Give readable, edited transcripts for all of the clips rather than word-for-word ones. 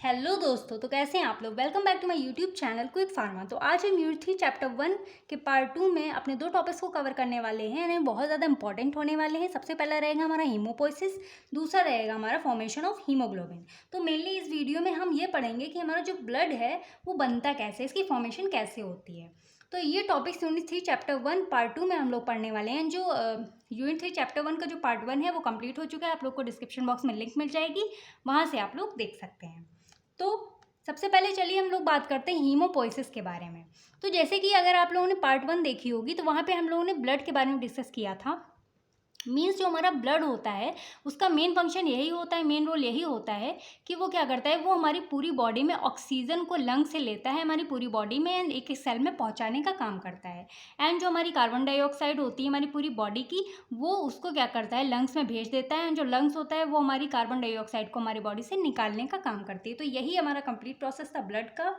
Hello दोस्तों, तो कैसे हैं आप लोग। Welcome back to my YouTube channel Quick Pharma. तो आज हम यूनिट 3 चैप्टर 1 के पार्ट 2 में अपने दो टॉपिक्स को कवर करने वाले हैं। इन्हें बहुत ज़्यादा इंपॉर्टेंट होने वाले हैं। सबसे पहला रहेगा हमारा हीमोपोइसिस, दूसरा रहेगा हमारा फॉर्मेशन ऑफ हीमोग्लोबिन। तो मेनली इस वीडियो में हम ये पढ़ेंगे कि हमारा जो ब्लड है वो बनता कैसे, इसकी फॉर्मेशन कैसे होती है। तो ये टॉपिक्स यूनिट 3 चैप्टर 1 पार्ट 2 में हम लोग पढ़ने वाले हैं। जो यूनिट 3 चैप्टर 1 का जो पार्ट 1 है वो कंप्लीट हो चुका है। आप लोग को डिस्क्रिप्शन बॉक्स में लिंक मिल जाएगी, वहाँ से आप लोग देख सकते हैं। तो सबसे पहले चलिए हम लोग बात करते हैं हीमोपोइसिस के बारे में। तो जैसे कि अगर आप लोगों ने पार्ट 1 देखी होगी तो वहाँ पे हम लोगों ने ब्लड के बारे में डिस्कस किया था। मीन्स जो हमारा ब्लड होता है उसका मेन फंक्शन यही होता है, मेन रोल यही होता है कि वो क्या करता है, वो हमारी पूरी बॉडी में ऑक्सीजन को लंग से लेता है, हमारी पूरी बॉडी में एंड एक एक सेल में पहुंचाने का काम करता है। एंड जो हमारी कार्बन डाइऑक्साइड होती है हमारी पूरी बॉडी की, वो उसको क्या करता है, लंग्स में भेज देता है। एंड जो लंग्स होता है वो हमारी कार्बन डाइऑक्साइड को हमारी बॉडी से निकालने का काम करती है। तो यही हमारा कंप्लीट प्रोसेस था ब्लड का।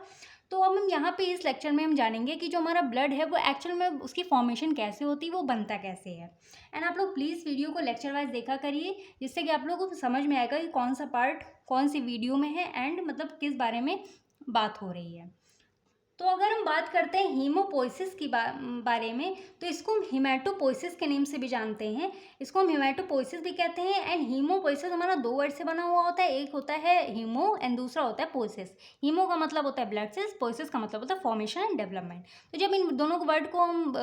तो अब हम यहाँ पे इस लेक्चर में हम जानेंगे कि जो हमारा ब्लड है वो एक्चुअल में उसकी फॉर्मेशन कैसे होती है, वो बनता कैसे है। एंड आप लोग प्लीज़ वीडियो को लेक्चर वाइज देखा करिए, जिससे कि आप लोगों को समझ में आएगा कि कौन सा पार्ट कौन सी वीडियो में है एंड मतलब किस बारे में बात हो रही है। तो अगर हम बात करते हैं हीमोपोइसिस की बारे में, तो इसको हम हीमेटोपोइसिस के नेम से भी जानते हैं। इसको हम हीमेटोपोइसिस भी कहते हैं। एंड हीमोपोइसिस हमारा दो वर्ड से बना हुआ होता है, एक होता है हीमो एंड दूसरा होता है पोइसिस। हीमो का मतलब होता है ब्लड सेल्स, पोइसिस का मतलब होता है फॉर्मेशन एंड डेवलपमेंट। तो जब इन दोनों वर्ड को हम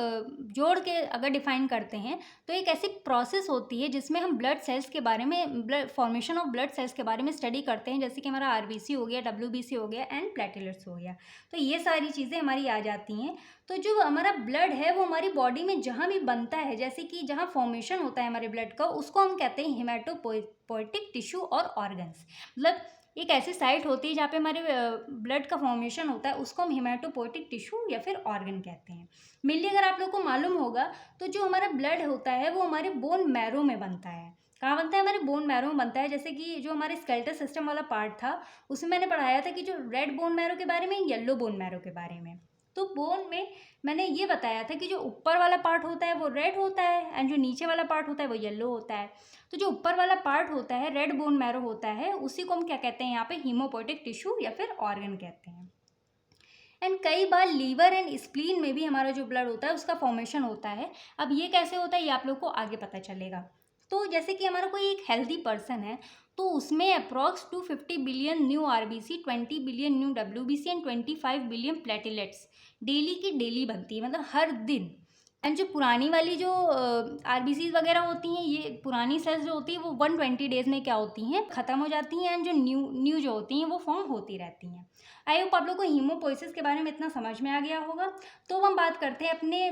जोड़ के अगर डिफाइन करते हैं तो एक ऐसी प्रोसेस होती है जिसमें हम ब्लड सेल्स के बारे में, blood formation of blood sales के बारे में स्टडी करते हैं। जैसे कि हमारा आरबीसी हो गया, डब्ल्यूबीसी हो गया एंड प्लेटलेट्स हो गया। तो ये सारी चीज़ें हमारी आ जाती हैं। तो जो हमारा ब्लड है वो हमारी बॉडी में जहाँ भी बनता है, जैसे कि जहाँ फॉर्मेशन होता है हमारे ब्लड का, उसको हम कहते हैं हिमेटोपोइटिक टिश्यू और ऑर्गन्स। मतलब एक ऐसी साइट होती है जहाँ पे हमारे ब्लड का फॉर्मेशन होता है, उसको हम हिमेटोपोइटिक टिश्यू या फिर ऑर्गन कहते हैं। मेनली अगर आप लोग को मालूम होगा तो जो हमारा ब्लड होता है वो हमारे बोन मैरो में बनता है। कहाँ बनता है? हमारे बोन मैरो में बनता है। जैसे कि जो हमारे स्केलेटल सिस्टम वाला पार्ट था उसमें मैंने पढ़ाया था कि जो रेड बोन मैरो के बारे में, येलो बोन मैरो के बारे में। तो बोन में मैंने ये बताया था कि जो ऊपर वाला पार्ट होता है वो रेड होता है एंड जो नीचे वाला पार्ट होता है वो येलो होता है। तो जो ऊपर वाला पार्ट होता है, रेड बोन मैरो होता है, उसी को हम क्या कहते हैं यहाँ पे, हीमोपोइटिक टिश्यू या फिर ऑर्गन कहते हैं। एंड कई बार लीवर एंड स्प्लीन में भी हमारा जो ब्लड होता है उसका फॉर्मेशन होता है। अब ये कैसे होता है ये आप लोग को आगे पता चलेगा। तो जैसे कि हमारा कोई एक हेल्दी पर्सन है तो उसमें approx 250 billion new RBC, 20 billion new WBC and 25 billion platelets daily की डेली बनती है, मतलब हर दिन। एंड जो पुरानी वाली जो आरबीसी वगैरह होती हैं, ये पुरानी सेल्स जो होती है वो 120 डेज में क्या होती हैं, ख़त्म हो जाती हैं। एंड जो न्यू न्यू जो होती हैं वो फॉर्म होती रहती हैं। आई होप आप लोग को हीमोपोइसिस के बारे में इतना समझ में आ गया होगा। तो अब हम बात करते हैं अपने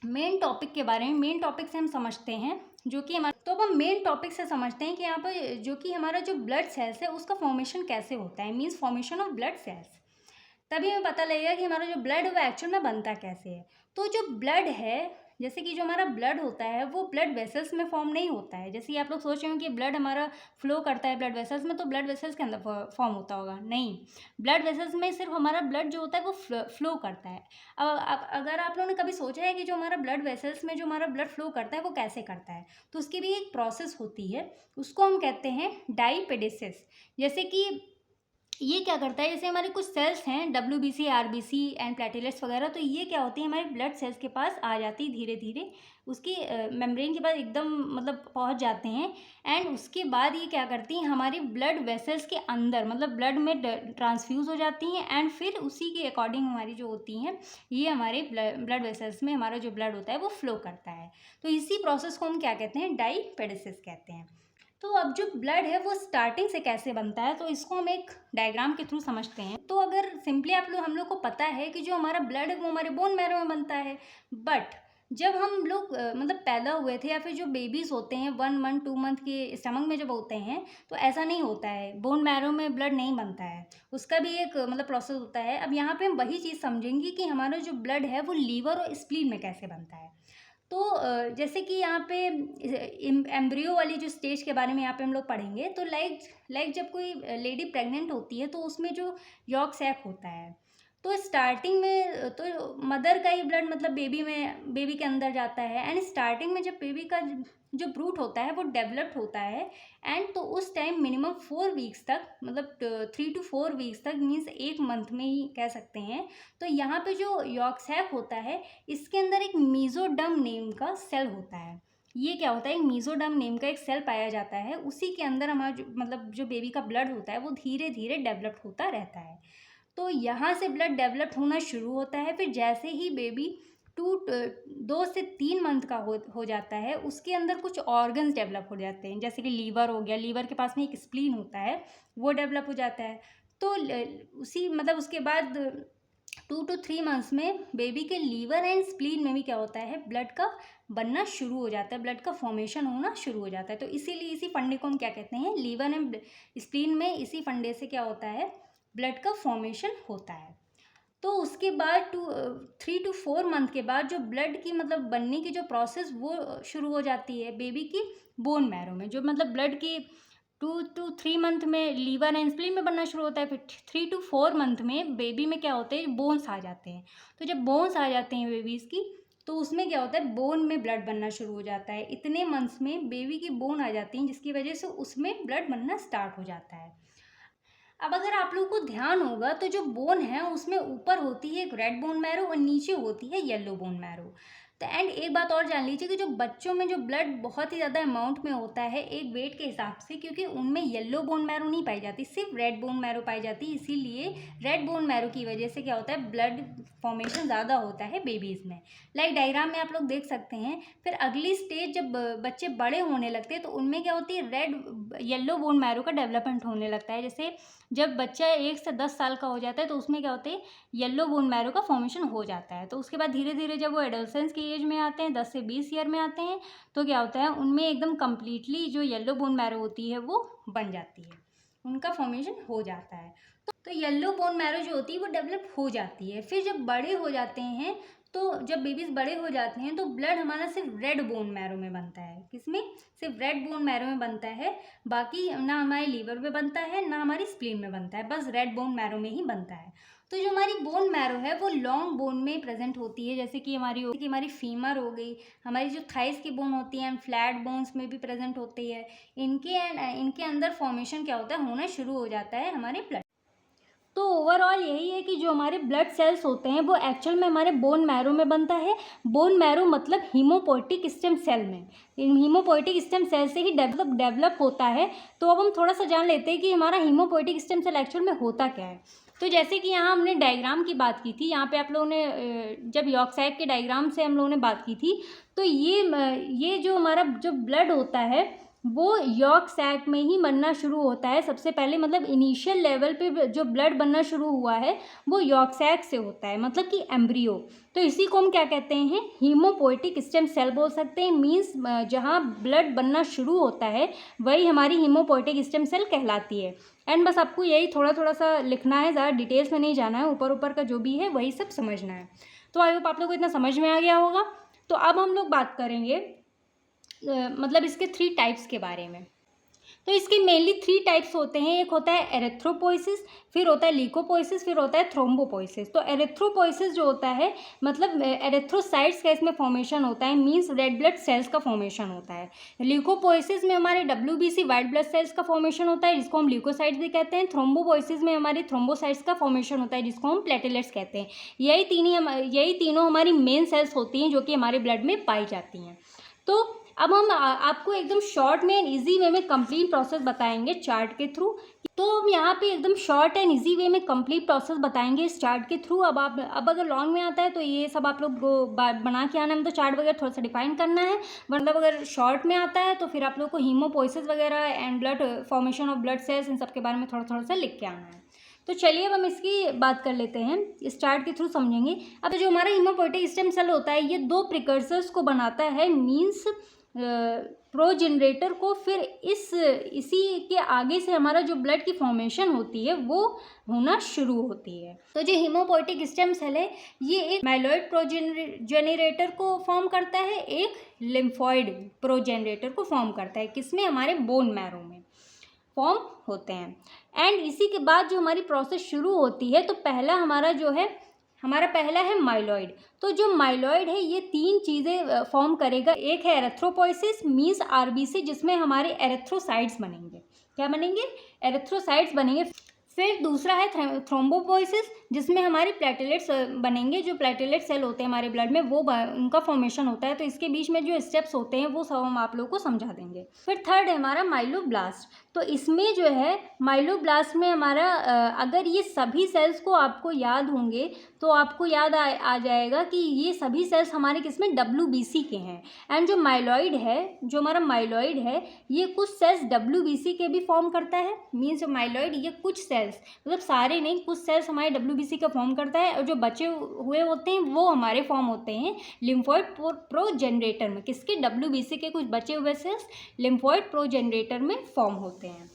मेन टॉपिक के बारे में। मेन टॉपिक से हम समझते हैं जो कि हमारा, तो अब हम मेन टॉपिक से समझते हैं कि यहाँ पर जो कि हमारा जो ब्लड सेल्स है उसका फॉर्मेशन कैसे होता है, means formation of blood sales. तभी हमें पता लगेगा कि हमारा जो ब्लड है वो एक्चुअल में बनता कैसे है। तो जो ब्लड है, जैसे कि जो हमारा ब्लड होता है वो ब्लड वेसल्स में फॉर्म नहीं होता है। जैसे कि आप लोग सोच रहे हो कि ब्लड हमारा फ्लो करता है ब्लड वेसल्स में, तो ब्लड वेसल्स के अंदर फॉर्म होता होगा, नहीं। ब्लड वेसल्स में सिर्फ हमारा ब्लड जो होता है वो फ्लो करता है। अब अगर आप लोगों ने कभी सोचा है कि जो हमारा ब्लड वेसल्स में जो हमारा ब्लड फ्लो करता है वो कैसे करता है, तो उसकी भी एक प्रोसेस होती है, उसको हम कहते हैं डाईपेडेसिस। जैसे कि ये क्या करता है, जैसे हमारे कुछ सेल्स हैं डब्ल्यूबीसी, आरबीसी एंड प्लेटलेट्स वगैरह, तो ये क्या होती है, हमारे ब्लड सेल्स के पास आ जाती है धीरे धीरे, उसकी मेम्ब्रेन के पास एकदम मतलब पहुंच जाते हैं। एंड उसके बाद ये क्या करती हैं, हमारी ब्लड वेसल्स के अंदर मतलब ब्लड में ट्रांसफ्यूज़ हो जाती हैं। एंड फिर उसी के अकॉर्डिंग हमारी जो होती हैं, ये हमारे ब्लड वेसल्स में हमारा जो ब्लड होता है वो फ्लो करता है। तो इसी प्रोसेस को हम क्या कहते हैं, डाईपेडेसिस कहते हैं। तो अब जो ब्लड है वो स्टार्टिंग से कैसे बनता है, तो इसको हम एक डायग्राम के थ्रू समझते हैं। तो अगर सिंपली हम लोग को पता है कि जो हमारा ब्लड है वो हमारे बोन मैरो में बनता है। बट जब हम लोग मतलब पैदा हुए थे या फिर जो बेबीज़ होते हैं 1 मंथ 2 मंथ के स्टमक में जब होते हैं, तो ऐसा नहीं होता है, बोन मैरो में ब्लड नहीं बनता है, उसका भी एक मतलब प्रोसेस होता है। अब यहाँ पे हम वही चीज़ समझेंगे कि हमारा जो ब्लड है वो लीवर और स्प्लीन में कैसे बनता है। तो जैसे कि यहाँ पे एम्ब्रियो वाली जो स्टेज के बारे में यहाँ पे हम लोग पढ़ेंगे। तो लाइक जब कोई लेडी प्रेग्नेंट होती है तो उसमें जो यॉर्क सैक होता है, तो स्टार्टिंग में तो मदर का ही ब्लड मतलब बेबी के अंदर जाता है। एंड स्टार्टिंग में जब बेबी का जो ब्रूट होता है वो डेवलप्ड होता है। एंड तो उस टाइम मिनिमम 4 वीक्स तक, मतलब 3 to 4 वीक्स तक, मीन्स 1 मंथ में ही कह सकते हैं। तो यहाँ पे जो यॉर्क सैक होता है इसके अंदर एक मीजोडर्म नेम का सेल होता है। ये क्या होता है, एक मीजोडर्म नेम का एक सेल पाया जाता है, उसी के अंदर हमारा मतलब जो बेबी का ब्लड होता है वो धीरे धीरे डेवलप होता रहता है। तो यहाँ से ब्लड डेवलप होना शुरू होता है। फिर जैसे ही बेबी 2 से 3 मंथ का हो जाता है, उसके अंदर कुछ ऑर्गन्स डेवलप हो जाते हैं, जैसे कि लीवर हो गया, लीवर के पास में एक स्प्लीन होता है, वो डेवलप हो जाता है। तो उसी मतलब उसके बाद 2 to 3 मंथ्स में बेबी के लीवर एंड स्प्लीन में भी क्या होता है, ब्लड का बनना शुरू हो जाता है, ब्लड का फॉर्मेशन होना शुरू हो जाता है। तो इसीलिए इसी फंडे को हम क्या कहते हैं, लीवर एंड स्प्लीन में इसी फंडे से क्या होता है, ब्लड का फॉर्मेशन होता है। तो उसके बाद 3 to 4 मंथ के बाद जो ब्लड की मतलब बनने की जो प्रोसेस वो शुरू हो जाती है बेबी की बोन मैरो में। जो मतलब ब्लड की 2 to 3 मंथ में लीवर एंड स्प्लीन में बनना शुरू होता है, फिर 3 to 4 मंथ में बेबी में क्या होते हैं, बोन्स आ जाते हैं। तो जब बोन्स आ जाते हैं बेबीज़ की, तो उसमें क्या होता है, बोन में ब्लड बनना शुरू हो जाता है। इतने मंथ्स में बेबी की बोन आ जाती हैं, जिसकी वजह से उसमें ब्लड बनना स्टार्ट हो जाता है। अब अगर आप लोगों को ध्यान होगा तो जो बोन है उसमें ऊपर होती है एक रेड बोन मैरो और नीचे होती है येलो बोन मैरो। तो एंड एक बात और जान लीजिए कि जो बच्चों में जो ब्लड बहुत ही ज़्यादा अमाउंट में होता है एक वेट के हिसाब से, क्योंकि उनमें येलो बोन मैरो नहीं पाई जाती, सिर्फ रेड बोन मैरो पाई जाती है। इसीलिए रेड बोन मैरो की वजह से क्या होता है, ब्लड फॉर्मेशन ज़्यादा होता है बेबीज़ में। लाइक डायग्राम में आप लोग देख सकते हैं। फिर अगली स्टेज जब बच्चे बड़े होने लगते हैं तो उनमें क्या होती है, रेड येलो बोन मैरो का डेवलपमेंट होने लगता है। जैसे जब बच्चा 1 से 10 साल का हो जाता है तो उसमें क्या होते हैं, येलो बोन मैरो का फॉर्मेशन हो जाता है। तो उसके बाद धीरे धीरे जब वो एडोलसेंस की एज में आते हैं, 10 से 20 ईयर में आते हैं, तो क्या होता है, उनमें एकदम कम्प्लीटली जो येलो बोन मैरो होती है वो बन जाती है, उनका फॉर्मेशन हो जाता है। तो येलो बोन मैरो जो होती है वो डेवलप हो जाती है। फिर जब बड़े हो जाते हैं, तो जब बेबीज़ बड़े हो जाते हैं तो ब्लड हमारा सिर्फ रेड बोन मैरो में बनता है। किसमें, सिर्फ रेड बोन मैरो में बनता है। बाकी ना हमारे लीवर में बनता है ना हमारी स्प्लीन में बनता है, बस रेड बोन मैरो में ही बनता है। तो जो हमारी बोन मैरो है वो लॉन्ग बोन में प्रेजेंट होती है, जैसे कि हमारी फीमर हो गई, हमारी जो थाइस की बोन होती है एंड फ्लैट बोन्स में भी प्रेजेंट होती है। इनके अंदर फॉर्मेशन क्या होता है, होना शुरू हो जाता है हमारे ब्लड। तो ओवरऑल यही है कि जो हमारे ब्लड सेल्स होते हैं वो एक्चुअल में हमारे बोन मैरो में बनता है। बोन मैरो मतलब हीमोपोइटिक स्टेम सेल में, इन हीमोपोइटिक स्टेम सेल से ही डेवलप होता है। तो अब हम थोड़ा सा जान लेते हैं कि हमारा हीमोपोइटिक स्टेम सेल एक्चुअल में होता क्या है। तो जैसे कि यहाँ हमने डायग्राम की बात की थी, यहाँ पे आप लोगों ने जब यॉर्कशायर के डायग्राम से हम लोगों ने बात की थी, तो ये जो हमारा जो ब्लड होता है वो यॉर्क सैक में ही बनना शुरू होता है सबसे पहले। मतलब इनिशियल लेवल पे जो ब्लड बनना शुरू हुआ है वो यॉर्क सैक से होता है, मतलब कि एम्ब्रियो। तो इसी को हम क्या कहते हैं, हीमोपोइटिक स्टेम सेल बोल सकते हैं। मींस जहाँ ब्लड बनना शुरू होता है वही हमारी हीमोपोइटिक स्टेम सेल कहलाती है। एंड बस आपको यही थोड़ा थोड़ा सा लिखना है, ज़्यादा डिटेल्स में नहीं जाना है, ऊपर ऊपर का जो भी है वही सब समझना है। तो आई होप आप लोग को इतना समझ में आ गया होगा। तो अब हम लोग बात करेंगे मतलब इसके 3 टाइप्स के बारे में। तो इसके मेनली 3 टाइप्स होते हैं। एक होता है एरिथ्रोपोइसिस, फिर होता है ल्यूकोपोइसिस, फिर होता है थ्रोम्बोपोइसिस। तो एरिथ्रोपोइसिस जो होता है मतलब एरिथ्रोसाइट्स का इसमें फॉर्मेशन होता है, मींस रेड ब्लड सेल्स का फॉर्मेशन होता है। ल्यूकोपोइसिस में हमारे WBC वाइट ब्लड सेल्स का फॉर्मेशन होता है, जिसको हम ल्यूकोसाइट्स भी कहते हैं। थ्रोम्बोपोइसिस में हमारे थ्रोम्बोसाइट्स का फॉर्मेशन होता है, जिसको हम प्लेटलेट्स कहते हैं। यही तीनों हमारी मेन सेल्स होती हैं जो कि हमारे ब्लड में पाई जाती हैं। तो अब हम आपको एकदम शॉर्ट में एंड इजी वे में कंप्लीट प्रोसेस बताएंगे चार्ट के थ्रू। तो हम यहाँ पे एकदम शॉर्ट एंड इजी वे में कंप्लीट प्रोसेस बताएंगे इस चार्ट के थ्रू। अब अगर लॉन्ग में आता है तो ये सब आप लोग बना के आना है, तो चार्ट वगैरह थोड़ा सा डिफाइन करना है। मतलब अगर शॉर्ट में आता है तो फिर आप लोग को हीमोपोइसिस वगैरह and blood formation of blood cells इन सब के बारे में थोड़ा थोड़ा सा लिख के आना है। तो चलिए अब हम इसकी बात कर लेते हैं, इस चार्ट के थ्रू समझेंगे। अब जो हमारा हीमोपोइटिक स्टेम सेल होता है ये 2 प्रिकर्सर्स को बनाता है, मींस प्रोजेनरेटर को। फिर इसी के आगे से हमारा जो ब्लड की फॉर्मेशन होती है वो होना शुरू होती है। तो जो हीमोपोइटिक स्टेम सेल है ये एक माइलॉइड प्रोजेनरेटर को फॉर्म करता है, एक लिम्फॉइड प्रोजेनरेटर को फॉर्म करता है। किसमें, हमारे बोन मैरो में फॉर्म होते हैं। एंड इसी के बाद जो हमारी प्रोसेस शुरू होती है तो पहला हमारा जो है हमारा पहला है माइलॉइड। तो जो माइलॉइड है ये 3 चीज़ें फॉर्म करेगा। एक है एरिथ्रोपोइसिस मींस आरबीसी, जिसमें हमारे एरिथ्रोसाइट्स बनेंगे। क्या बनेंगे? एरिथ्रोसाइट्स बनेंगे। फिर दूसरा है थ्रोम्बोपोइसिस, जिसमें हमारे प्लेटलेट्स बनेंगे। जो प्लेटलेट सेल होते हैं हमारे ब्लड में वो उनका फॉर्मेशन होता है। तो इसके बीच में जो स्टेप्स होते हैं वो सब हम आप लोगों को समझा देंगे। फिर थर्ड है हमारा माइलोब्लास्ट। तो इसमें जो है माइलोब्लास्ट में हमारा अगर ये सभी सेल्स को आपको याद होंगे तो आपको याद आ जाएगा कि ये सभी सेल्स हमारे किसमें WBC के हैं। एंड जो माइलॉइड है, जो हमारा माइलॉइड है, ये कुछ सेल्स WBC के भी फॉर्म करता है। मीन्स जो माइलॉइड ये कुछ सेल्स, मतलब सारे नहीं, कुछ सेल्स हमारे WBC का फॉर्म करता है। और जो बचे हुए होते हैं वो हमारे फॉर्म होते हैं लिम्फोइड प्रोजेनरेटर में। किसके? WBC के कुछ बचे हुए सेल्स लिम्फोइड प्रोजेनरेटर में फॉर्म होते हैं।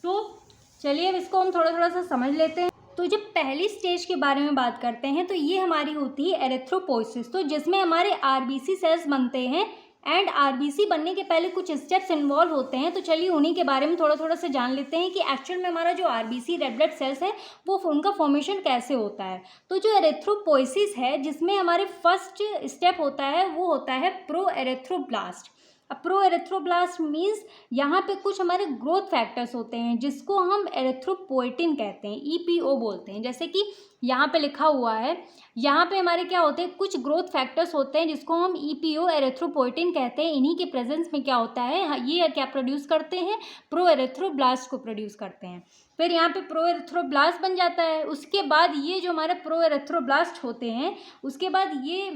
तो चलिए अब इसको हम थोड़ा थोड़ा सा समझ लेते हैं। तो जब पहली स्टेज के बारे में बात करते हैं तो ये हमारी होती है एरिथ्रोपोइसिस। तो जिसमें हमारे आरबीसी सेल्स बनते हैं। एंड आरबीसी बनने के पहले कुछ स्टेप्स इन्वॉल्व होते हैं। तो चलिए उन्हीं के बारे में थोड़ा थोड़ा से जान लेते हैं कि एक्चुअल में हमारा जो आरबीसी रेड ब्लड सेल्स है वो उनका फॉर्मेशन कैसे होता है। तो जो एरिथ्रोपोइसिस है, जिसमें हमारे फर्स्ट स्टेप होता है वो होता है प्रो एरिथ्रोब्लास्ट। अब प्रो एरिथ्रोब्लास्ट मीन्स यहाँ पे कुछ हमारे ग्रोथ फैक्टर्स होते हैं जिसको हम एरिथ्रोपोइटिन कहते हैं, EPO बोलते हैं। जैसे कि यहाँ पे लिखा हुआ है, यहाँ पे हमारे क्या होते हैं, कुछ ग्रोथ फैक्टर्स होते हैं जिसको हम EPO एरिथ्रोपोइटिन कहते हैं। इन्हीं के प्रेजेंस में क्या होता है, ये क्या प्रोड्यूस करते हैं, प्रो एरिथ्रोब्लास्ट को प्रोड्यूस करते हैं। फिर यहाँ पे प्रो एरिथ्रोब्लास्ट बन जाता है। उसके बाद ये जो हमारे प्रो एरिथ्रोब्लास्ट होते हैं, उसके बाद ये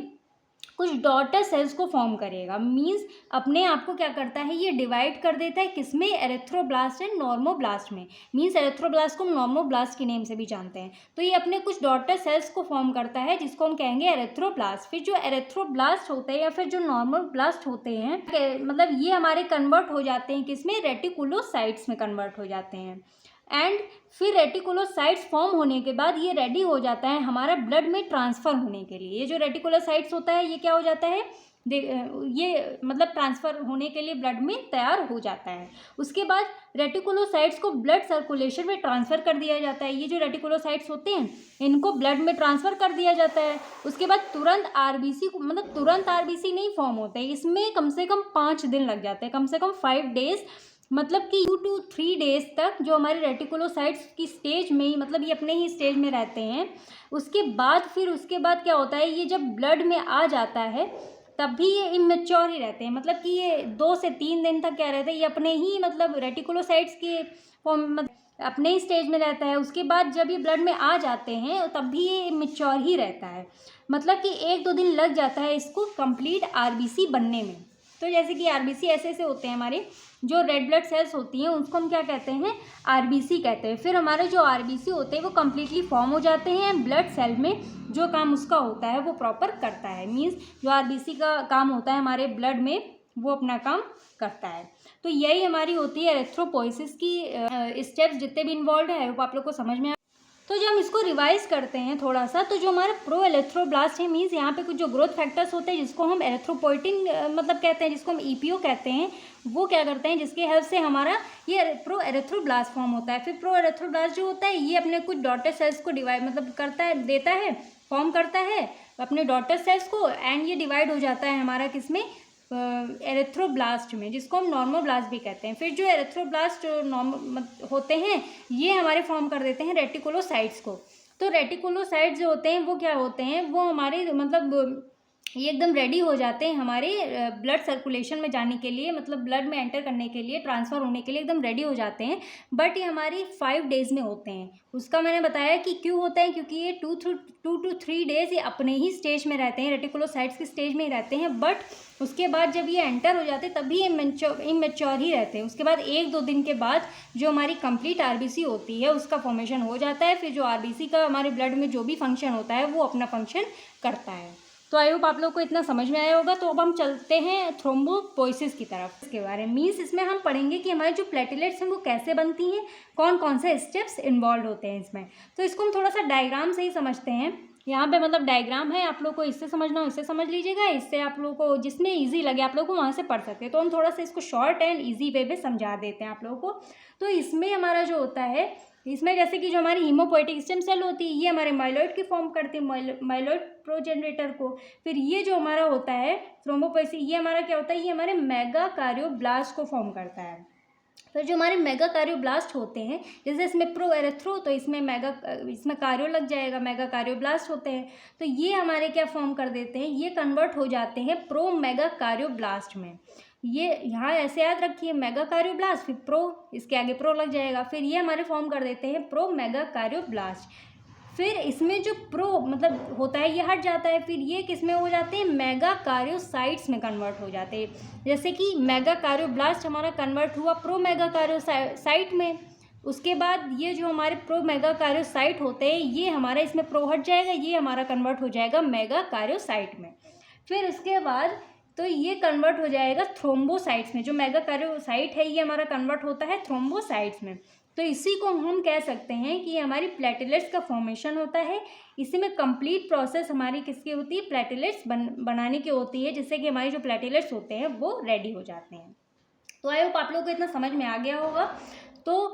कुछ डॉटर सेल्स को फॉर्म करेगा। मींस अपने आप को क्या करता है, ये डिवाइड कर देता है किसमें, एरिथ्रोब्लास्ट एंड नॉर्मोब्लास्ट में। मींस एरिथ्रोब्लास्ट को हम नॉर्मोब्लास्ट के नेम से भी जानते हैं। तो ये अपने कुछ डॉटर सेल्स को फॉर्म करता है जिसको हम कहेंगे एरिथ्रोब्लास्ट। फिर जो एरिथ्रोब्लास्ट होते हैं या फिर जो नॉर्मोब्लास्ट होते हैं, मतलब ये हमारे कन्वर्ट हो जाते हैं किसमें, रेटिकुलोसाइट्स में कन्वर्ट हो जाते हैं। एंड फिर रेटिकुलोसाइट्स फॉर्म होने के बाद ये रेडी हो जाता है हमारा ब्लड में ट्रांसफ़र होने के लिए। ये जो रेटिकुलोसाइट्स होता है ये क्या हो जाता है, ये मतलब ट्रांसफ़र होने के लिए ब्लड में तैयार हो जाता है। उसके बाद रेटिकुलोसाइट्स को ब्लड सर्कुलेशन में ट्रांसफ़र कर दिया जाता है। ये जो रेटिकुलोसाइट्स होते हैं इनको ब्लड में ट्रांसफ़र कर दिया जाता है। उसके बाद तुरंत आरबीसी को, मतलब तुरंत आरबीसी नहीं फॉर्म होते हैं, इसमें कम से कम 5 दिन लग जाते हैं, कम से कम 5 डेज़, मतलब कि 2 to 3 डेज़ तक जो हमारे रेटिकुलोसाइट्स की स्टेज में ही, मतलब ये अपने ही स्टेज में रहते हैं। उसके बाद क्या होता है, ये जब ब्लड में आ जाता है तब भी ये इमेच्योर ही रहते हैं। मतलब कि ये 2 से 3 दिन तक क्या रहते हैं, ये अपने ही मतलब रेटिकुलोसाइट्स के फॉर्म, अपने ही स्टेज में रहता है। उसके बाद जब ये ब्लड में आ जाते हैं तब भी ये इमेच्योर ही रहता है। मतलब कि 1-2 दिन लग जाता है इसको कंप्लीट आरबीसी बनने में। तो जैसे कि आरबीसी ऐसे ऐसे होते हैं, हमारे जो रेड ब्लड सेल्स होती हैं उसको हम क्या कहते हैं, आरबीसी कहते हैं। फिर हमारे जो आरबीसी होते हैं वो कम्प्लीटली फॉर्म हो जाते हैं। ब्लड सेल में जो काम उसका होता है वो प्रॉपर करता है। मींस जो आरबीसी का काम होता है हमारे ब्लड में वो अपना काम करता है। तो यही हमारी होती है एरिथ्रोपोइसिस की स्टेप्स जितने भी इन्वॉल्व है वो आप लोग को समझ में। तो जब हम इसको रिवाइज करते हैं थोड़ा सा, तो जो हमारा प्रो एरिथ्रोब्लास्ट है, मीन्स यहाँ पे कुछ जो ग्रोथ फैक्टर्स होते हैं जिसको हम एरिथ्रोपोइटिन मतलब कहते हैं, जिसको हम EPO कहते हैं, वो क्या करते हैं, जिसके हेल्प से हमारा ये प्रो एरिथ्रोब्लास्ट फॉर्म होता है। फिर प्रो एरिथ्रोब्लास्ट जो होता है ये अपने कुछ डॉटर सेल्स को डिवाइड मतलब करता है, देता है, फॉर्म करता है अपने डॉटर सेल्स को। एंड ये डिवाइड हो जाता है हमारा किसमें, एरिथ्रोब्लास्ट में, जिसको हम नॉर्मोब्लास्ट भी कहते हैं। फिर जो एरिथ्रोब्लास्ट होते हैं ये हमारे फॉर्म कर देते हैं रेटिकुलोसाइट्स को। तो रेटिकुलोसाइट्स जो होते हैं वो क्या होते हैं, वो हमारे मतलब ये एकदम रेडी हो जाते हैं हमारे ब्लड सर्कुलेशन में जाने के लिए, मतलब ब्लड में एंटर करने के लिए, ट्रांसफ़र होने के लिए एकदम रेडी हो जाते हैं। बट ये हमारी 5 डेज़ में होते हैं। उसका मैंने बताया कि क्यों होता है, क्योंकि ये 2 to 3 डेज़ ये अपने ही स्टेज में रहते हैं, रेटिकुलोसाइट्स के स्टेज में ही रहते हैं। बट उसके बाद जब ये एंटर हो जाते हैं तभी ये इमेच्योर ही रहते हैं। उसके बाद 1-2 दिन के बाद जो हमारी कंप्लीट आरबीसी होती है उसका फॉर्मेशन हो जाता है। फिर जो आरबीसी का हमारे ब्लड में जो भी फंक्शन होता है वो अपना फंक्शन करता है। तो आई होप आप लोग को इतना समझ में आया होगा। तो अब हम चलते हैं थ्रोम्बोपोइसिस की तरफ। इसके बारे में मीन्स इसमें हम पढ़ेंगे कि हमारे जो प्लेटलेट्स हैं वो कैसे बनती हैं, कौन कौन से स्टेप्स इन्वॉल्व होते हैं इसमें। तो इसको हम थोड़ा सा डायग्राम से ही समझते हैं। यहाँ पे मतलब डायग्राम है, आप लोग को इससे समझना हो इससे समझ लीजिएगा, इससे आप लोग को जिसमें ईजी लगे आप लोग को वहाँ से पढ़ सकते हैं। तो हम थोड़ा सा इसको शॉर्ट एंड ईजी वे में समझा देते हैं आप लोगों को। तो इसमें हमारा जो होता है इसमें जैसे कि जो हमारी हीमोपोएटिक स्टेम सेल होती है ये हमारे माइलॉइड की फॉर्म करती है, माइलॉइड प्रोजेनरेटर को। फिर ये जो हमारा होता है थ्रोम्बोपोएसिस, ये हमारा क्या होता है, ये हमारे मेगाकार्योब्लास्ट को फॉर्म करता है। फिर जो हमारे मेगाकार्योब्लास्ट होते हैं, जैसे इसमें प्रो एरेथ्रो, तो इसमें कार्यो लग जाएगा, मेगाकार्योब्लास्ट होते हैं, तो ये हमारे क्या फॉर्म कर देते हैं, ये कन्वर्ट हो जाते हैं प्रो मेगाकार्योब्लास्ट में। ये यहाँ ऐसे याद रखिए, मेगाकार्योब्लास्ट फिर प्रो, इसके आगे प्रो लग जाएगा, फिर ये हमारे फॉर्म कर देते हैं प्रो मेगाकार्योब्लास्ट। फिर इसमें जो प्रो मतलब होता है ये हट जाता है, फिर ये किस में हो जाते हैं, मेगाकार्योसाइट्स में कन्वर्ट हो जाते हैं। जैसे कि मेगाकार्योब्लास्ट हमारा कन्वर्ट हुआ प्रो मेगाकार्योसाइट में, उसके बाद ये जो हमारे प्रो मेगाकार्योसाइट होते हैं ये हमारा इसमें प्रो हट जाएगा, ये हमारा कन्वर्ट हो जाएगा मेगाकार्योसाइट में। फिर उसके बाद तो ये कन्वर्ट हो जाएगा थ्रोम्बोसाइट्स में, जो मेगाकार्योसाइट है ये हमारा कन्वर्ट होता है थ्रोम्बोसाइट्स में। तो इसी को हम कह सकते हैं कि हमारी प्लेटलेट्स का फॉर्मेशन होता है। इसी में कंप्लीट प्रोसेस हमारी किसकी होती है, प्लेटलेट्स बनाने की होती है, जिससे कि हमारे जो प्लेटलेट्स होते हैं वो रेडी हो जाते हैं। तो आई होप आप लोगों को इतना समझ में आ गया होगा। तो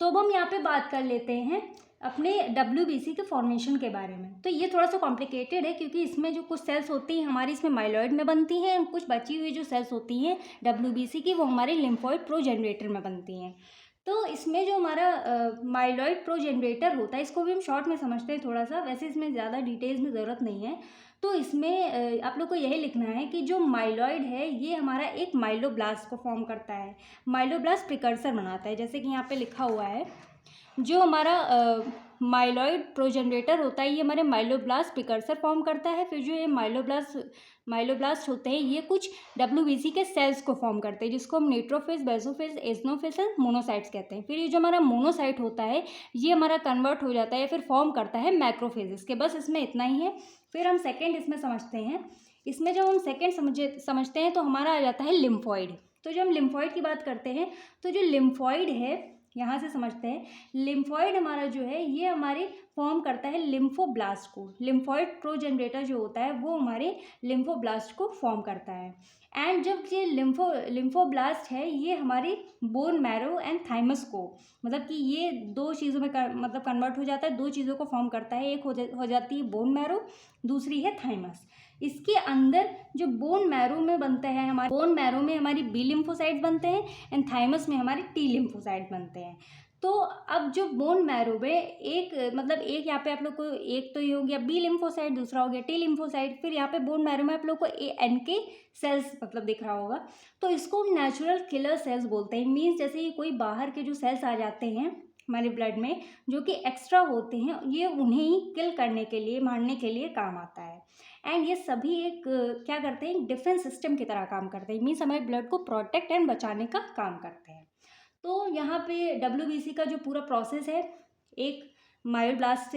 अब हम यहाँ पे बात कर लेते हैं अपने WBC के फॉर्मेशन के बारे में। तो ये थोड़ा सा कॉम्प्लिकेटेड है, क्योंकि इसमें जो कुछ सेल्स होती हैं हमारी इसमें माइलॉइड में बनती हैं, कुछ बची हुई जो सेल्स होती हैं WBC की वो हमारे लिम्फोइड प्रोजेनरेटर में बनती हैं। तो इसमें जो हमारा माइलॉइड प्रोजेनरेटर होता है, इसको भी हम शॉर्ट में समझते हैं थोड़ा सा, वैसे इसमें ज़्यादा डिटेल्स में ज़रूरत नहीं है। तो इसमें आप लोग को यही लिखना है कि जो माइलॉइड है ये हमारा एक माइलोब्लास्ट को फॉर्म करता है, माइलोब्लास्ट प्रिकर्सर बनाता है, जैसे कि यहाँ पे लिखा हुआ है। जो हमारा माइलॉइड प्रोजेनरेटर होता है ये हमारे माइलोब्लास्ट प्रिकर्सर फॉर्म करता है। फिर जो ये माइलोब्लास्ट होते हैं ये कुछ WBC के सेल्स को फॉर्म करते हैं, जिसको हम न्यूट्रोफिल्स, बेसोफिल्स, एजनोफिल्स एंड मोनोसाइट्स कहते हैं। फिर ये जो हमारा मोनोसाइट होता है ये हमारा कन्वर्ट हो जाता है, फिर फॉर्म करता है मैक्रोफेजेस के। बस इसमें इतना ही है। फिर हम सेकेंड इसमें समझते हैं। इसमें जब हम सेकेंड समझते हैं तो हमारा आ जाता है लिम्फॉइड। तो जब हम लिम्फॉइड की बात करते हैं तो जो लिम्फॉइड है यहाँ से समझते हैं, लिम्फॉइड हमारा जो है ये हमारे फॉर्म करता है लिम्फोब्लास्ट को। लिम्फॉइड प्रोजेनरेटर जो होता है वो हमारे लिम्फोब्लास्ट को फॉर्म करता है। एंड जब ये लिम्फोब्लास्ट है ये हमारे बोन मैरो एंड थाइमस को, मतलब कि ये दो चीज़ों में मतलब कन्वर्ट हो जाता है, दो चीज़ों को फॉर्म करता है। एक हो जाती है बोन मैरो, दूसरी है थाइमस। इसके अंदर जो बोन मैरो में बनता है, हमारे बोन मैरो में हमारी बी लिम्फोसाइट्स बनते हैं एंड थाइमस में हमारे टी लिम्फोसाइट बनते हैं। तो अब जो बोन मैरो में एक यहाँ पे आप लोग को एक तो ये हो गया बी लिम्फोसाइट, दूसरा हो गया टी लिम्फोसाइट। फिर यहाँ पे बोन मैरो में आप लोग को NK सेल्स मतलब दिख रहा होगा, तो इसको नेचुरल किलर सेल्स बोलते हैं। मीन्स जैसे ही कोई बाहर के जो सेल्स आ जाते हैं हमारे ब्लड में जो कि एक्स्ट्रा होते हैं, ये उन्हें ही किल करने के लिए, मारने के लिए काम आता है। एंड ये सभी एक क्या करते हैं, डिफेंस सिस्टम की तरह काम करते हैं। मीन्स हमारे ब्लड को प्रोटेक्ट एंड बचाने का काम करते हैं। तो यहाँ पे WBC का जो पूरा प्रोसेस है एक मायोब्लास्ट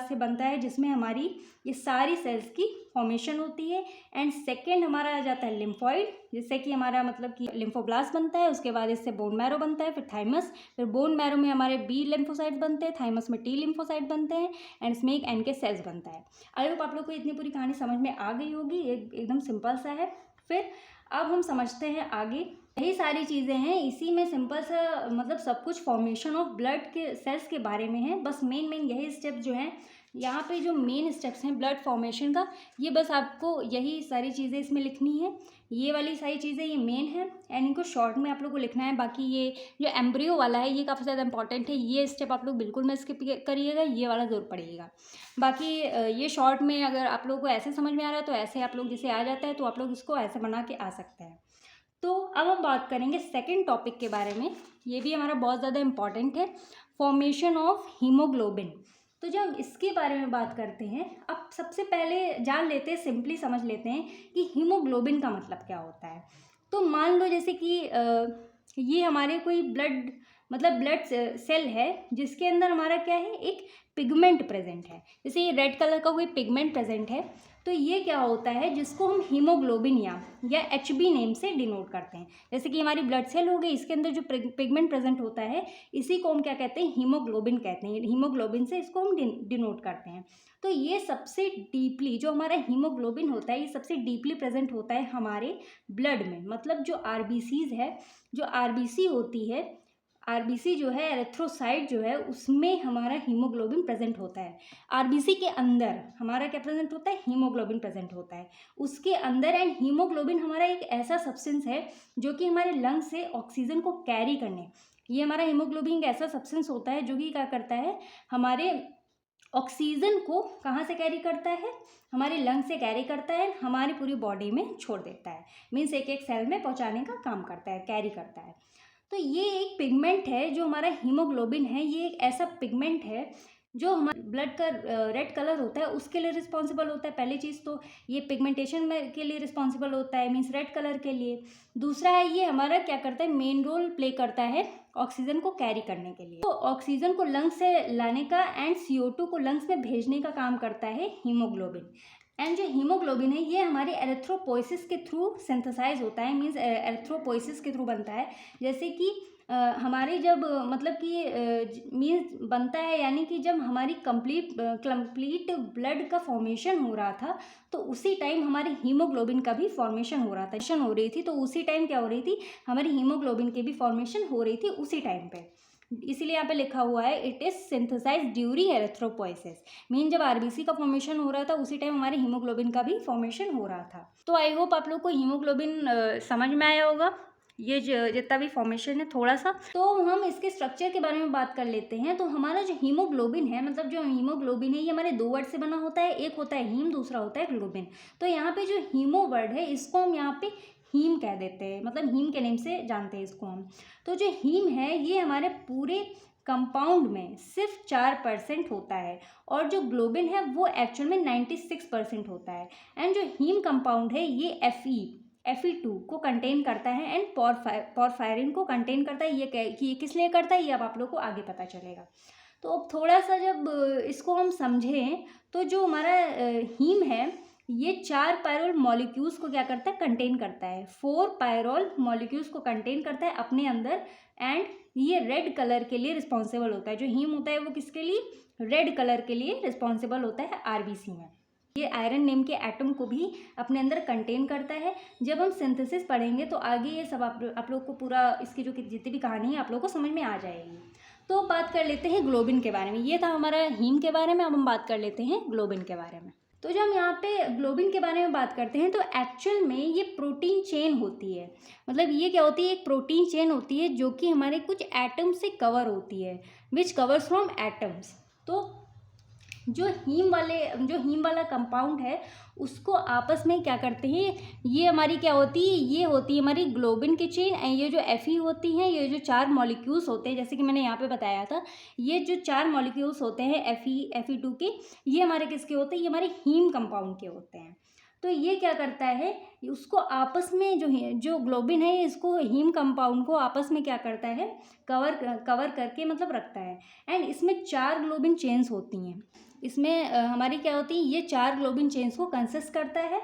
से बनता है, जिसमें हमारी ये सारी सेल्स की फॉर्मेशन होती है। एंड सेकेंड हमारा आ जाता है लिम्फॉइड, जिससे कि हमारा मतलब कि लिम्फोब्लास्ट बनता है। उसके बाद इससे बोन मैरो बनता है, फिर थाइमस, फिर बोन मैरो में हमारे बी लिम्फोसाइट बनते हैं, थाइमस में टी लिम्फोसाइट बनते हैं एंड इसमें एक NK सेल्स बनता है। आई होप आप लोग को इतनी पूरी कहानी समझ में आ गई होगी, एकदम सिंपल सा है। फिर अब हम समझते हैं आगे, यही सारी चीज़ें हैं, इसी में सिंपल सा मतलब सब कुछ फॉर्मेशन ऑफ ब्लड के सेल्स के बारे में है। बस मेन यही स्टेप जो हैं यहाँ पे, जो मेन स्टेप्स हैं ब्लड फॉर्मेशन का, ये बस आपको यही सारी चीज़ें इसमें लिखनी है। ये वाली सारी चीज़ें ये मेन है एंड इनको शॉर्ट में आप लोग को लिखना है। बाकी ये जो एम्ब्रियो वाला है ये काफ़ी ज़्यादा इंपॉर्टेंट है, ये स्टेप आप लोग बिल्कुल मत स्किप करिएगा, ये वाला ज़रूर पढ़िएगा। बाकी ये शॉर्ट में अगर आप लोगों को ऐसे समझ में आ रहा है तो ऐसे आप लोग जिसे आ जाता है तो आप लोग इसको ऐसे बना के आ सकते हैं। तो अब हम बात करेंगे सेकेंड टॉपिक के बारे में, ये भी हमारा बहुत ज़्यादा इम्पॉर्टेंट है, फॉर्मेशन ऑफ हीमोग्लोबिन। तो जब इसके बारे में बात करते हैं, अब सबसे पहले जान लेते हैं, सिंपली समझ लेते हैं कि हीमोग्लोबिन का मतलब क्या होता है। तो मान लो जैसे कि ये हमारे कोई ब्लड सेल है जिसके अंदर हमारा क्या है, एक पिगमेंट प्रेजेंट है। जैसे ये रेड कलर का कोई पिगमेंट प्रेजेंट है, तो ये क्या होता है, जिसको हम हीमोग्लोबिन या HB नेम से डिनोट करते हैं। जैसे कि हमारी ब्लड सेल हो गई, इसके अंदर जो पिगमेंट प्रेजेंट होता है इसी को हम क्या कहते हैं, हीमोग्लोबिन कहते हैं। हीमोग्लोबिन से इसको हम डिनोट करते हैं। तो ये सबसे डीपली जो हमारा हीमोग्लोबिन होता है ये सबसे डीपली प्रेजेंट होता है हमारे ब्लड में। मतलब जो RBCs है, जो RBC होती है, आरबीसी जो है, एरिथ्रोसाइट जो है, उसमें हमारा हीमोग्लोबिन प्रेजेंट होता है। आरबीसी के अंदर हमारा क्या प्रेजेंट होता है? हीमोग्लोबिन प्रेजेंट होता है उसके अंदर। एंड हीमोग्लोबिन हमारा एक ऐसा सब्सटेंस है जो कि हमारे लंग्स से ऑक्सीजन को कैरी करने, ये हमारा हीमोग्लोबिन एक ऐसा सब्सटेंस होता है जो कि क्या करता है, हमारे ऑक्सीजन को कहाँ से कैरी करता है? हमारे लंग से कैरी करता है, हमारी पूरी बॉडी में छोड़ देता है। मीन्स एक एक सेल में पहुँचाने का काम करता है, कैरी करता है। तो ये एक पिगमेंट है जो हमारा हीमोग्लोबिन है, ये एक ऐसा पिगमेंट है जो हमारे ब्लड का रेड कलर होता है उसके लिए रिस्पॉन्सिबल होता है। पहली चीज़ तो ये पिगमेंटेशन में के लिए रिस्पॉन्सिबल होता है, मीन्स रेड कलर के लिए। दूसरा है ये हमारा क्या करता है, मेन रोल प्ले करता है ऑक्सीजन को कैरी करने के लिए। तो ऑक्सीजन को लंग्स से लाने का एंड CO2 को लंग्स में भेजने का काम करता है हीमोग्लोबिन। एंड जो हीमोग्लोबिन है ये हमारे एरिथ्रोपोइसिस के थ्रू सिंथेसाइज होता है, मीन्स एरिथ्रोपोइसिस के थ्रू बनता है। जैसे कि हमारे जब मतलब कि मीन्स बनता है, यानी कि जब हमारी कंप्लीट ब्लड का फॉर्मेशन हो रहा था तो उसी टाइम हमारे हीमोग्लोबिन का भी फॉर्मेशन हो रहा था, हो रही थी। तो उसी टाइम क्या हो रही थी, हमारी हीमोग्लोबिन की भी फॉर्मेशन हो रही थी उसी टाइम पे। इसीलिए यहाँ पे लिखा हुआ है it is synthesize during erythropoiesis. Mean जब आरबीसी का फॉर्मेशन हो रहा था उसी टाइम हमारे हीमोग्लोबिन का भी फॉर्मेशन हो रहा था। तो आई होप आप लोग को हीमोग्लोबिन समझ में आया होगा, ये जितना भी फॉर्मेशन है थोड़ा सा। तो हम इसके स्ट्रक्चर के बारे में बात कर लेते हैं। तो हमारा जो हीमोग्लोबिन है, मतलब जो हीमोग्लोबिन है ये हमारे दो वर्ड से बना होता है, एक होता है हीम, दूसरा होता है ग्लोबिन। तो यहाँ पे जो हीमो वर्ड है इसको हम यहाँ पे हीम कह देते हैं, मतलब हीम के नेम से जानते हैं इसको हम। तो जो हीम है ये हमारे पूरे कंपाउंड में सिर्फ 4% होता है और जो ग्लोबिन है वो एक्चुअल में 96% होता है। एंड जो हीम कंपाउंड है ये Fe2 को कंटेन करता है एंड पोरफायरिन को कंटेन करता है। ये किस लिए करता है ये अब आप लोग को आगे पता चलेगा। तो अब थोड़ा सा जब इसको हम समझें तो जो हमारा हीम है ये 4 पायरोल मॉलिक्यूल्स को क्या करता है, कंटेन करता है। 4 पायरोल मॉलिक्यूल्स को कंटेन करता है अपने अंदर। एंड ये रेड कलर के लिए रिस्पॉन्सिबल होता है। जो हीम होता है वो किसके लिए, रेड कलर के लिए रिस्पॉन्सिबल होता है आरबीसी में। ये आयरन नेम के एटम को भी अपने अंदर कंटेन करता है। जब हम सिंथेसिस पढ़ेंगे तो आगे ये सब आप लोग को पूरा इसकी जो जितनी भी कहानी है आप लोग को समझ में आ जाएगी। तो बात कर लेते हैं ग्लोबिन के बारे में। ये था हमारा हीम के बारे में, अब हम बात कर लेते हैं ग्लोबिन के बारे में। तो जब हम यहाँ पे ग्लोबिन के बारे में बात करते हैं तो एक्चुअल में ये प्रोटीन चेन होती है। मतलब ये क्या होती है, एक प्रोटीन चेन होती है जो कि हमारे कुछ एटम से कवर होती है, विच कवर्स फ्रॉम एटम्स। तो जो हीम वाला कंपाउंड है उसको आपस में क्या करते हैं, ये हमारी क्या होती है, ये होती है हमारी ग्लोबिन की चेन। ये जो Fe होती हैं, ये जो 4 मॉलिक्यूल्स होते हैं जैसे कि मैंने यहाँ पे बताया था, ये जो 4 मॉलिक्यूल्स होते हैं Fe2 के, ये हमारे किसके होते हैं, ये हमारे हीम कंपाउंड के होते हैं। तो ये क्या करता है, उसको आपस में जो ग्लोबिन है इसको हीम कंपाउंड को आपस में क्या करता है, कवर करके मतलब रखता है। एंड इसमें 4 ग्लोबिन चेन्स होती हैं। इसमें हमारी क्या होती है, ये 4 ग्लोबिन चेन्स को कंसिस्ट करता है।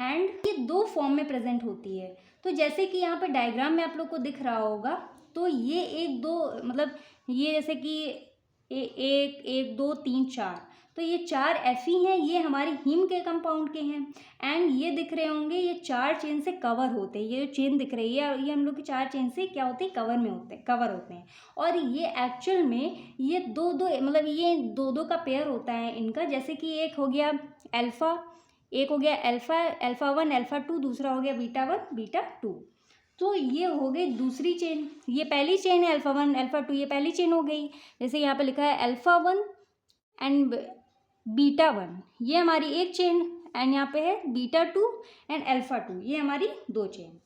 एंड ये 2 फॉर्म में प्रेजेंट होती है। तो जैसे कि यहाँ पे डायग्राम में आप लोग को दिख रहा होगा, तो ये 1 2 मतलब ये जैसे कि 1 2 3 4, तो ये 4 Fe हैं, ये हमारे हीम के कंपाउंड के हैं। एंड ये दिख रहे होंगे ये 4 चेन से कवर होते हैं। ये जो चेन दिख रही है ये हम लोग की 4 चेन से क्या होते हैं, कवर होते हैं। और ये एक्चुअल में ये 2 2 मतलब ये 2 2 का पेयर होता है इनका। जैसे कि एक हो गया अल्फा 1, अल्फा 2, दूसरा हो गया बीटा 1, बीटा 2। तो ये हो गई दूसरी चेन। ये पहली चेन है अल्फा 1, अल्फा 2, ये पहली चेन हो गई। जैसे यहाँ पे लिखा है अल्फा 1 एंड बीटा 1, ये हमारी एक चेन। एंड यहाँ पे है बीटा 2 एंड अल्फा 2, ये हमारी 2 chain.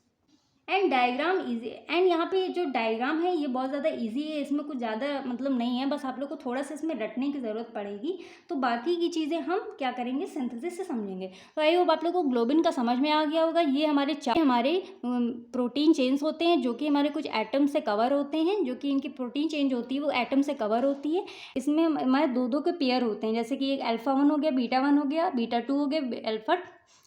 And diagram easy. And यहाँ पे जो डायग्राम है ये बहुत ज़्यादा इजी है, इसमें कुछ ज़्यादा मतलब नहीं है, बस आप लोग को थोड़ा सा इसमें रटने की ज़रूरत पड़ेगी। तो बाकी की चीज़ें हम क्या करेंगे, सिंथेसिस से समझेंगे। तो आई होप आप लोग को ग्लोबिन का समझ में आ गया होगा। ये हमारे 4 प्रोटीन चेन्स होते हैं जो कि हमारे कुछ एटम से कवर होते हैं, जो कि इनकी प्रोटीन चेंज होती है वो एटम से कवर होती है। इसमें हमारे 2 2 के पेयर होते हैं, जैसे कि एक अल्फा 1 हो गया, बीटा 1 हो गया, बीटा 2 हो गया,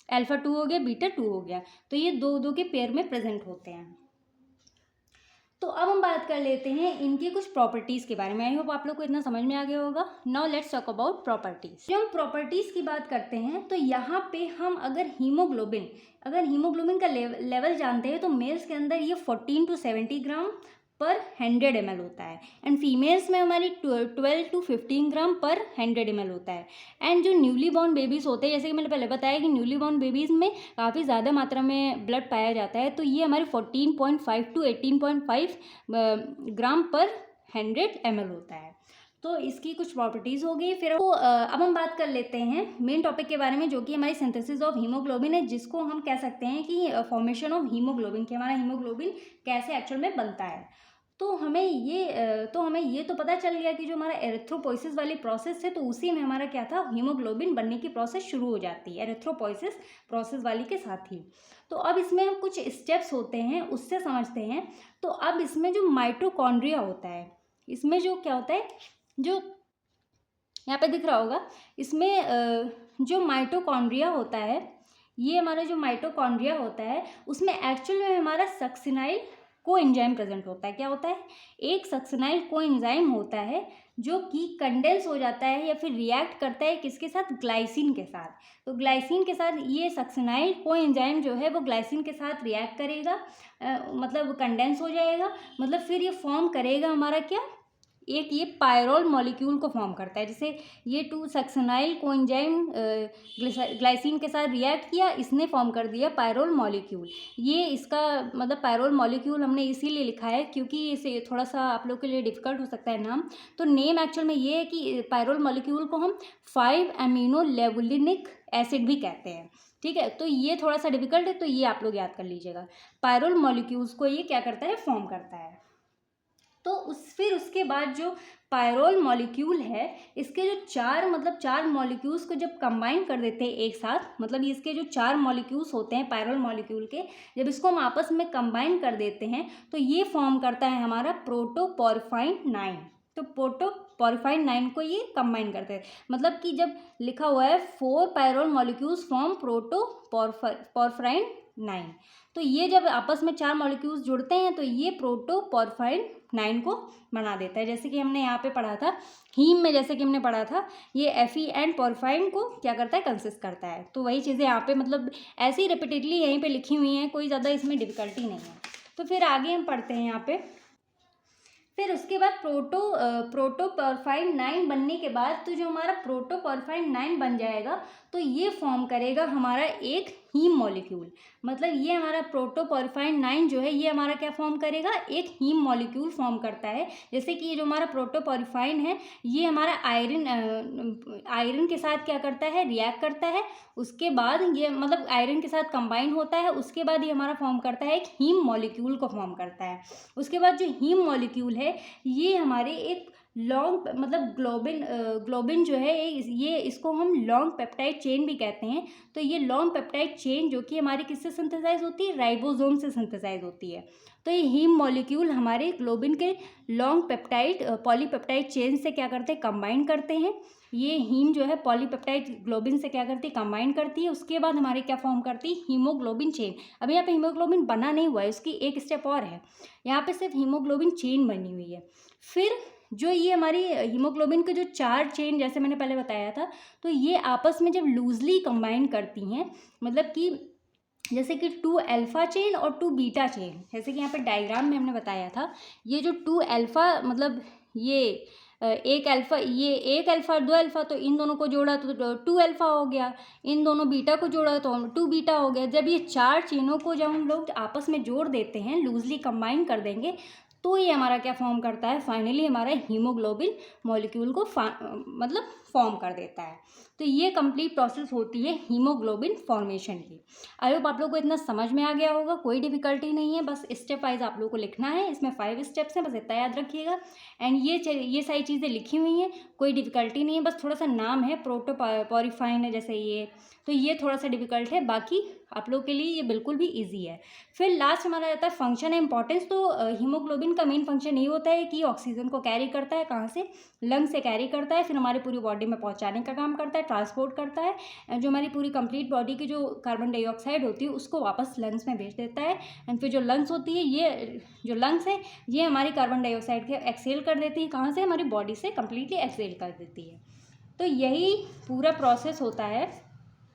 अल्फा 2 हो गया, बीटा 2 हो गया। तो ये 2 2 के पेयर में प्रेजेंट होते हैं। तो अब हम बात कर लेते हैं इनकी कुछ प्रॉपर्टीज़ के बारे में। आई होप आप लोग को इतना समझ में आ गया होगा। Now let's talk about properties. जब हम प्रॉपर्टीज़ की बात करते हैं तो यहाँ पे हम अगर हीमोग्लोबिन का लेवल जानते हैं तो मेल्स के अंदर ये 14 to 70 ग्राम पर 100 ml होता है, एंड फीमेल्स में हमारी 12 to 15 ग्राम पर 100 ml होता है। एंड जो न्यूली बॉर्न बेबीज़ होते हैं, जैसे कि मैंने पहले बताया कि न्यूली बॉर्न बेबीज़ में काफ़ी ज़्यादा मात्रा में ब्लड पाया जाता है, तो ये हमारे 14.5 to 18.5 ग्राम पर 100 ml होता है। तो इसकी कुछ प्रॉपर्टीज़ हो गई। फिर तो अब हम बात कर लेते हैं मेन टॉपिक के बारे में, जो कि हमारी सिंथेसिस ऑफ हीमोग्लोबिन है, जिसको हम कह सकते हैं कि फॉर्मेशन ऑफ हीमोग्लोबिन, कि हमारा हीमोग्लोबिन कैसे एक्चुअल में बनता है। तो हमें ये तो पता चल गया कि जो हमारा एरिथ्रोपोइसिस वाली प्रोसेस है, तो उसी में हमारा क्या था, हीमोग्लोबिन बनने की प्रोसेस शुरू हो जाती है एरिथ्रोपोइसिस प्रोसेस वाली के साथ ही। तो अब इसमें हम कुछ स्टेप्स होते हैं उससे समझते हैं। तो अब इसमें जो माइटोकॉन्ड्रिया होता है, इसमें जो क्या होता है, जो यहाँ पे दिख रहा होगा, इसमें जो माइटोकॉन्ड्रिया होता है, ये हमारा जो माइटोकॉन्ड्रिया होता है, उसमें एक्चुअल में हमारा सक्सिनाइल कोएंजाइम प्रेजेंट होता है। क्या होता है, एक सक्सिनाइल कोएंजाइम होता है जो कि कंडेंस हो जाता है या फिर रिएक्ट करता है किसके साथ, ग्लाइसिन के साथ। तो ग्लाइसिन के साथ ये सक्सिनाइल कोएंजाइम जो है वो ग्लाइसिन के साथ रिएक्ट करेगा, मतलब कंडेंस हो जाएगा, मतलब फिर ये फॉर्म करेगा हमारा क्या, एक ये पायरोल मॉलिक्यूल को फॉर्म करता है। जैसे ये 2 सक्सिनाइल कोएंजाइम ग्लाइसिन के साथ रिएक्ट किया, इसने फॉर्म कर दिया पायरोल मॉलिक्यूल। ये इसका मतलब पायरोल मॉलिक्यूल हमने इसीलिए लिखा है क्योंकि इसे थोड़ा सा आप लोग के लिए डिफिकल्ट हो सकता है नाम। तो नेम एक्चुअल में ये है कि पायरोल मॉलिक्यूल को हम 5 एमिनो लेवुलिनिक एसिड भी कहते हैं। ठीक है, तो ये थोड़ा सा डिफिकल्ट है, तो ये आप लोग याद कर लीजिएगा। पायरोल मॉलिक्यूल्स को ये क्या करता है, फॉर्म करता है। तो फिर उसके बाद जो पायरोल मॉलिक्यूल है, इसके जो चार मॉलिक्यूल्स को जब कंबाइन कर देते हैं एक साथ, मतलब इसके जो 4 मॉलिक्यूल्स होते हैं पायरोल मॉलिक्यूल के, जब इसको हम आपस में कंबाइन कर देते हैं तो ये फॉर्म करता है हमारा प्रोटोपोरफाइन 9। तो प्रोटोपोरफाइन 9 को ये कंबाइन करते हैं, मतलब कि जब लिखा हुआ है 4 पायरोल मॉलिक्यूल्स फॉर्म प्रोटोपोरफाइन 9, तो ये जब आपस में 4 मॉलिक्यूल्स जुड़ते हैं तो ये प्रोटोपोरफाइन 9 को बना देता है। जैसे कि हमने यहाँ पे पढ़ा था हीम में, जैसे कि हमने पढ़ा था, ये Fe एंड पोरफाइन को क्या करता है, कंसिस्ट करता है। तो वही चीज़ें यहाँ पे मतलब ऐसे ही रिपीटेडली यहीं पे लिखी हुई हैं, कोई ज़्यादा इसमें डिफिकल्टी नहीं है। तो फिर आगे हम पढ़ते हैं यहाँ पे। फिर उसके बाद प्रोटोपोरफाइन 9 बनने के बाद तो जो हमारा प्रोटोपोरफाइन 9 बन जाएगा तो ये फॉर्म करेगा हमारा एक हीम मॉलिक्यूल। मतलब ये हमारा प्रोटोपोरफाइन 9 जो है ये हमारा क्या फॉर्म करेगा, एक हीम मॉलिक्यूल फॉर्म करता है। जैसे कि ये जो हमारा प्रोटोपोरफाइन है ये हमारा आयरन के साथ क्या करता है, रिएक्ट करता है। उसके बाद ये मतलब आयरन के साथ कंबाइन होता है, उसके बाद ये हमारा फॉर्म करता है एक हीम मॉलिक्यूल को फॉर्म करता है। उसके बाद जो हीम मॉलिक्यूल है ये हमारे एक लॉन्ग मतलब ग्लोबिन जो है ये इसको हम लॉन्ग पेप्टाइड चेन भी कहते हैं। तो ये लॉन्ग पेप्टाइड चेन जो कि हमारी किससे सिंथेसाइज होती है, राइबोसोम से सिंथेसाइज होती है। तो ये हीम मॉलिक्यूल हमारे ग्लोबिन के लॉन्ग पेप्टाइड पॉलीपेप्टाइड चेन से क्या करते हैं, कंबाइन करते हैं। ये हीम जो है पॉलीपेप्टाइड ग्लोबिन से क्या करती है, कंबाइन करती है। उसके बाद हमारे क्या फॉर्म करती है, हीमोग्लोबिन चेन। अब यहाँ पे हीमोग्लोबिन बना नहीं हुआ है, उसकी एक स्टेप और है, यहाँ पे सिर्फ हीमोग्लोबिन चेन बनी हुई है। फिर जो ये हमारी हीमोग्लोबिन के जो 4 चेन जैसे मैंने पहले बताया था, तो ये आपस में जब लूजली कंबाइन करती हैं, मतलब कि जैसे कि 2 अल्फ़ा चेन और 2 बीटा चेन, जैसे कि यहाँ पे डायग्राम में हमने बताया था, ये जो 2 अल्फ़ा मतलब ये एक अल्फ़ा, ये एक अल्फ़ा 2 अल्फ़ा, तो इन दोनों को जोड़ा तो 2 अल्फ़ा हो गया, इन दोनों बीटा को जोड़ा तो 2 बीटा हो गया। जब ये 4 चेनों को जब हम लोग आपस में जोड़ देते हैं, लूजली कंबाइन कर देंगे, तो ये हमारा क्या फॉर्म करता है, फाइनली हमारा हीमोग्लोबिन मॉलिक्यूल को मतलब फॉर्म कर देता है। तो ये कंप्लीट प्रोसेस होती है हीमोग्लोबिन फॉर्मेशन की। आई होप आप लोग को इतना समझ में आ गया होगा, कोई डिफिकल्टी नहीं है, बस स्टेप वाइज आप लोग को लिखना है। इसमें 5 स्टेप्स हैं, बस इतना याद रखिएगा। एंड ये सारी चीज़ें लिखी हुई हैं, कोई डिफिकल्टी नहीं है, बस थोड़ा सा नाम है प्रोटोपोरफाइन है जैसे ये, तो ये थोड़ा सा डिफिकल्ट है, बाकी आप लोग के लिए ये बिल्कुल भी ईजी है। फिर लास्ट हमारा रहता है फंक्शन है इंपॉर्टेंस। तो हीमोग्लोबिन का मेन फंक्शन ये होता है कि ऑक्सीजन को कैरी करता है, कहाँ से, लंग से कैरी करता है, फिर हमारी पूरी बॉडी में पहुंचाने का काम करता है, ट्रांसपोर्ट करता है। जो हमारी पूरी कंप्लीट बॉडी की जो कार्बन डाइऑक्साइड होती है उसको वापस लंग्स में भेज देता है। एंड फिर जो लंग्स होती है, ये जो लंग्स है ये हमारी कार्बन डाइऑक्साइड के एक्सेल कर देती है, कहाँ से, हमारी बॉडी से कम्प्लीटली एक्सेल कर देती है। तो यही पूरा प्रोसेस होता है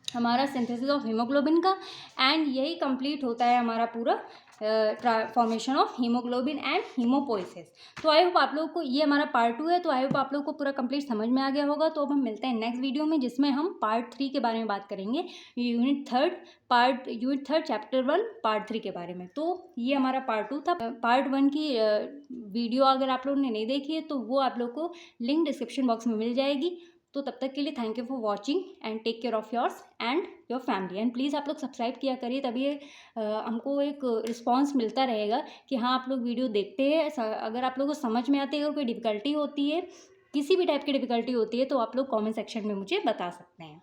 हमारा सिंथेसिस ऑफ हीमोग्लोबिन का, एंड यही कंप्लीट होता है हमारा पूरा formation of haemoglobin and haemopoiesis. तो आई होप आप लोगों को ये हमारा पार्ट 2 है, तो आई होप आप लोगों को पूरा कंप्लीट समझ में आ गया होगा। तो अब हम मिलते हैं नेक्स्ट वीडियो में, जिसमें हम पार्ट 3 के बारे में बात करेंगे, यूनिट थर्ड चैप्टर 1 पार्ट 3 के बारे में। तो ये हमारा पार्ट 2 था। पार्ट 1 की वीडियो अगर आप लोगों ने नहीं देखी है तो वो आप लोग को लिंक डिस्क्रिप्शन बॉक्स में मिल जाएगी। तो तब तक के लिए thank you for watching and take care of yours and your family. And please आप लोग सब्सक्राइब किया करिए, तभी हमको एक रिस्पांस मिलता रहेगा कि हाँ आप लोग वीडियो देखते हैं। अगर आप लोगों को समझ में आती है, अगर कोई डिफ़िकल्टी होती है, किसी भी टाइप की डिफ़िकल्टी होती है, तो आप लोग कमेंट सेक्शन में मुझे बता सकते हैं।